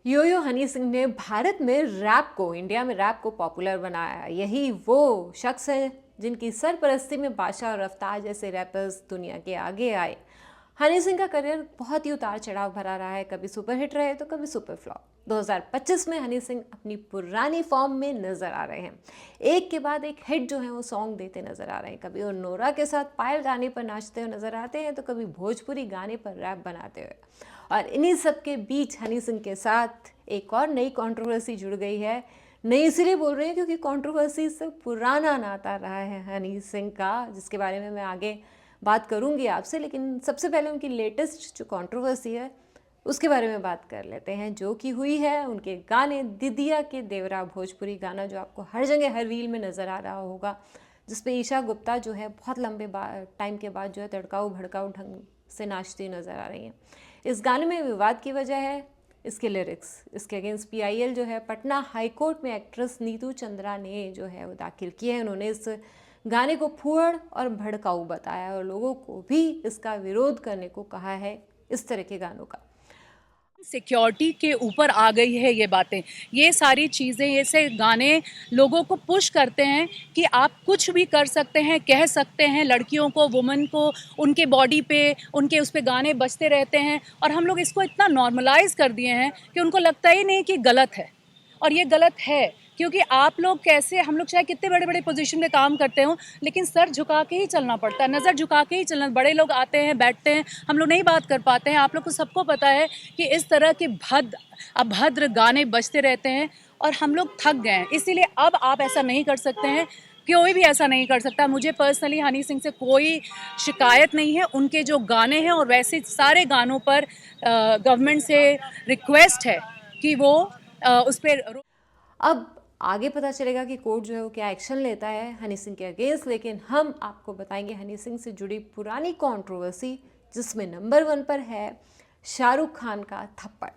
यो यो हनी सिंह ने भारत में रैप को, इंडिया में रैप को पॉपुलर बनाया। यही वो शख्स है जिनकी सरपरस्ती में बादशाह और रफ्तार जैसे रैपर्स दुनिया के आगे आए। हनी सिंह का करियर बहुत ही उतार चढ़ाव भरा रहा है, कभी सुपरहिट रहे तो कभी सुपर फ्लॉप। 2025 में हनी सिंह अपनी पुरानी फॉर्म में नजर आ रहे हैं। एक के बाद एक हिट जो है वो सॉन्ग देते नजर आ रहे हैं। कभी वो नोरा के साथ पायल गाने पर नाचते हुए नजर आते हैं तो कभी भोजपुरी गाने पर रैप बनाते हुए। और इन्हीं सब के बीच हनी सिंह के साथ एक और नई कंट्रोवर्सी जुड़ गई है। नई इसलिए बोल रही हैं क्योंकि कंट्रोवर्सी से पुराना नाता रहा है हनी सिंह का, जिसके बारे में मैं आगे बात करूंगी आपसे। लेकिन सबसे पहले उनकी लेटेस्ट जो कंट्रोवर्सी है उसके बारे में बात कर लेते हैं, जो कि हुई है उनके गाने दिदिया के देवरा, भोजपुरी गाना जो आपको हर जगह हर रील में नज़र आ रहा होगा, जिसपे ईशा गुप्ता जो है बहुत लंबे टाइम के बाद जो है तड़काऊ भड़काऊ ढंग से नाचती नज़र आ रही हैं। इस गाने में विवाद की वजह है इसके लिरिक्स। इसके अगेंस्ट पीआईएल जो है पटना हाई कोर्ट में एक्ट्रेस नीतू चंद्रा ने जो है वो दाखिल किया है। उन्होंने इस गाने को फूहड़ और भड़काऊ बताया और लोगों को भी इसका विरोध करने को कहा है इस तरह के गानों का। सिक्योरिटी के ऊपर आ गई है ये बातें, ये सारी चीज़ें, ये से गाने लोगों को पुश करते हैं कि आप कुछ भी कर सकते हैं, कह सकते हैं। लड़कियों को, वुमेन को, उनके बॉडी पे, उनके उस पे गाने बजते रहते हैं और हम लोग इसको इतना नॉर्मलाइज कर दिए हैं कि उनको लगता ही नहीं कि गलत है। और ये गलत है क्योंकि आप लोग कैसे, हम लोग चाहे कितने बड़े बड़े पोजीशन में काम करते हो लेकिन सर झुका के ही चलना पड़ता है, नज़र झुका के ही चलना। बड़े लोग आते हैं, बैठते हैं, हम लोग नहीं बात कर पाते हैं। आप लोग को सबको पता है कि इस तरह के अभद्र गाने बजते रहते हैं और हम लोग थक गए हैं। इसीलिए अब आप ऐसा नहीं कर सकते हैं, कोई भी ऐसा नहीं कर सकता। मुझे पर्सनली हनी सिंह से कोई शिकायत नहीं है। उनके जो गाने हैं और वैसे सारे गानों पर गवर्नमेंट से रिक्वेस्ट है कि वो उस पर। अब आगे पता चलेगा कि कोर्ट जो है वो क्या एक्शन लेता है हनी सिंह के अगेंस्ट। लेकिन हम आपको बताएंगे हनी सिंह से जुड़ी पुरानी कंट्रोवर्सी, जिसमें नंबर 1 पर है शाहरुख खान का थप्पड़।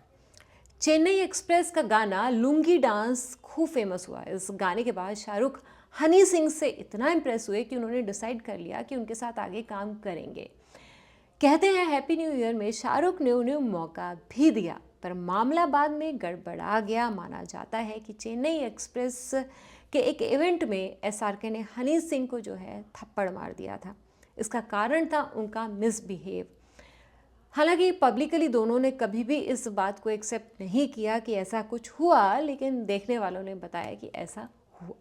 चेन्नई एक्सप्रेस का गाना लुंगी डांस खूब फेमस हुआ। इस गाने के बाद शाहरुख हनी सिंह से इतना इम्प्रेस हुए कि उन्होंने डिसाइड कर लिया कि उनके साथ आगे काम करेंगे। कहते हैं हैप्पी न्यू ईयर में शाहरुख ने उन्हें मौका भी दिया, पर मामला बाद में गड़बड़ा गया। माना जाता है कि चेन्नई एक्सप्रेस के एक इवेंट में एसआरके ने हनी सिंह को जो है थप्पड़ मार दिया था। इसका कारण था उनका मिसबिहेव। हालांकि पब्लिकली दोनों ने कभी भी इस बात को एक्सेप्ट नहीं किया कि ऐसा कुछ हुआ, लेकिन देखने वालों ने बताया कि ऐसा हुआ।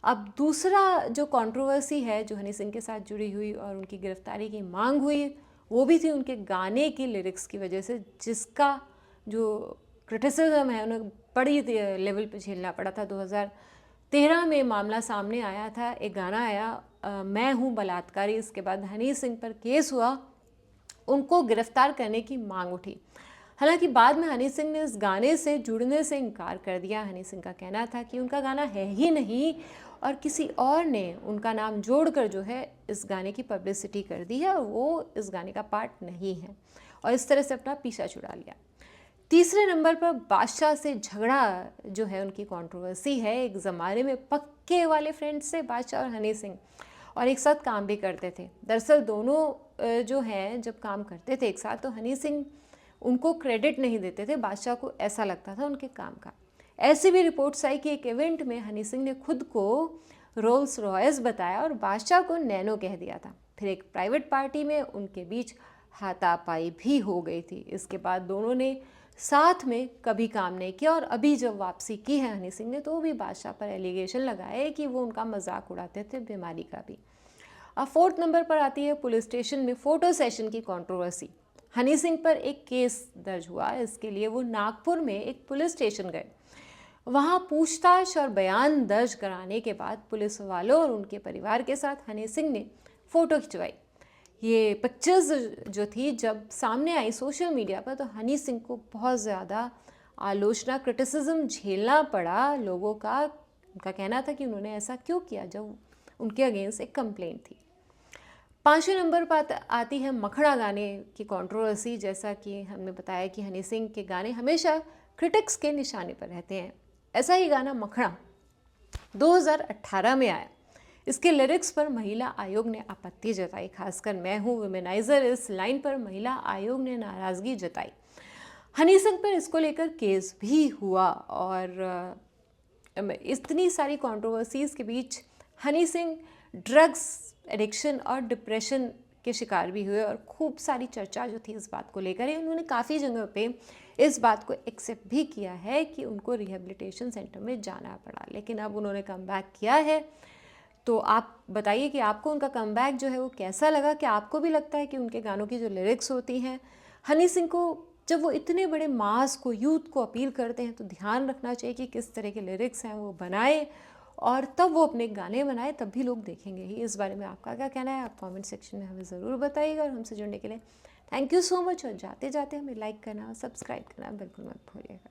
अब दूसरा जो कंट्रोवर्सी है जो हनी सिंह के साथ जुड़ी हुई और उनकी गिरफ्तारी की मांग हुई, वो भी थी उनके गाने की लिरिक्स की वजह से, जिसका जो क्रिटिसिज्म है उन्हें बड़ी लेवल पे झेलना पड़ा था। 2013 में मामला सामने आया था, एक गाना आया मैं हूँ बलात्कारी। इसके बाद हनी सिंह पर केस हुआ, उनको गिरफ्तार करने की मांग उठी। हालांकि बाद में हनी सिंह ने इस गाने से जुड़ने से इनकार कर दिया। हनी सिंह का कहना था कि उनका गाना है ही नहीं और किसी और ने उनका नाम जोड़कर जो है इस गाने की पब्लिसिटी कर दी है, वो इस गाने का पार्ट नहीं है, और इस तरह से अपना पीछा छुड़ा लिया। तीसरे नंबर पर बादशाह से झगड़ा जो है उनकी कंट्रोवर्सी है। एक ज़माने में पक्के वाले फ्रेंड्स थे बादशाह और हनी सिंह, और एक साथ काम भी करते थे। दरअसल दोनों जो हैं जब काम करते थे एक साथ, तो हनी सिंह उनको क्रेडिट नहीं देते थे, बादशाह को ऐसा लगता था उनके काम का। ऐसी भी रिपोर्ट्स आई कि एक इवेंट में हनी सिंह ने खुद को रोल्स रॉयस बताया और बादशाह को नैनो कह दिया था। फिर एक प्राइवेट पार्टी में उनके बीच हाथापाई भी हो गई थी। इसके बाद दोनों ने साथ में कभी काम नहीं किया, और अभी जब वापसी की है हनी सिंह ने, तो भी बादशाह पर एलिगेशन लगाए कि वो उनका मजाक उड़ाते थे, बीमारी का भी। अब 4th नंबर पर आती है पुलिस स्टेशन में फ़ोटो सेशन की कंट्रोवर्सी। हनी सिंह पर एक केस दर्ज हुआ, इसके लिए वो नागपुर में एक पुलिस स्टेशन गए। वहाँ पूछताछ और बयान दर्ज कराने के बाद पुलिस वालों और उनके परिवार के साथ हनी सिंह ने फ़ोटो खिंचवाई। ये पिक्चर्स जो थी जब सामने आई सोशल मीडिया पर, तो हनी सिंह को बहुत ज़्यादा आलोचना, क्रिटिसिज्म झेलना पड़ा लोगों का। उनका कहना था कि उन्होंने ऐसा क्यों किया जब उनके अगेंस्ट एक कंप्लेंट थी। 5वें नंबर पर आती है मखड़ा गाने की कंट्रोवर्सी। जैसा कि हमने बताया कि हनी सिंह के गाने हमेशा क्रिटिक्स के निशाने पर रहते हैं। ऐसा ही गाना मखड़ा 2018 में आया। इसके लिरिक्स पर महिला आयोग ने आपत्ति जताई, खासकर मैं हूँ विमेनाइजर इस लाइन पर महिला आयोग ने नाराज़गी जताई। हनी सिंह पर इसको लेकर केस भी हुआ और इतनी सारी कंट्रोवर्सीज़ के बीच हनी सिंह ड्रग्स एडिक्शन और डिप्रेशन के शिकार भी हुए और खूब सारी चर्चा जो थी इस बात को लेकर है। उन्होंने काफ़ी जगह पे इस बात को एक्सेप्ट भी किया है कि उनको रिहेबिलिटेशन सेंटर में जाना पड़ा, लेकिन अब उन्होंने कम बैक किया है। तो आप बताइए कि आपको उनका कम बैक जो है वो कैसा लगा? कि आपको भी लगता है कि उनके गानों की जो लिरिक्स होती हैं, हनी सिंह को जब वो इतने बड़े मास को, यूथ को अपील करते हैं, तो ध्यान रखना चाहिए कि किस तरह के लिरिक्स हैं वो बनाए और तब वो अपने गाने बनाए, तब भी लोग देखेंगे ही। इस बारे में आपका क्या कहना है? आप कमेंट सेक्शन में हमें ज़रूर बताइएगा और हमसे जुड़ने के लिए थैंक यू सो मच। और जाते जाते हमें लाइक करना और सब्सक्राइब करना बिल्कुल मत भूलिएगा।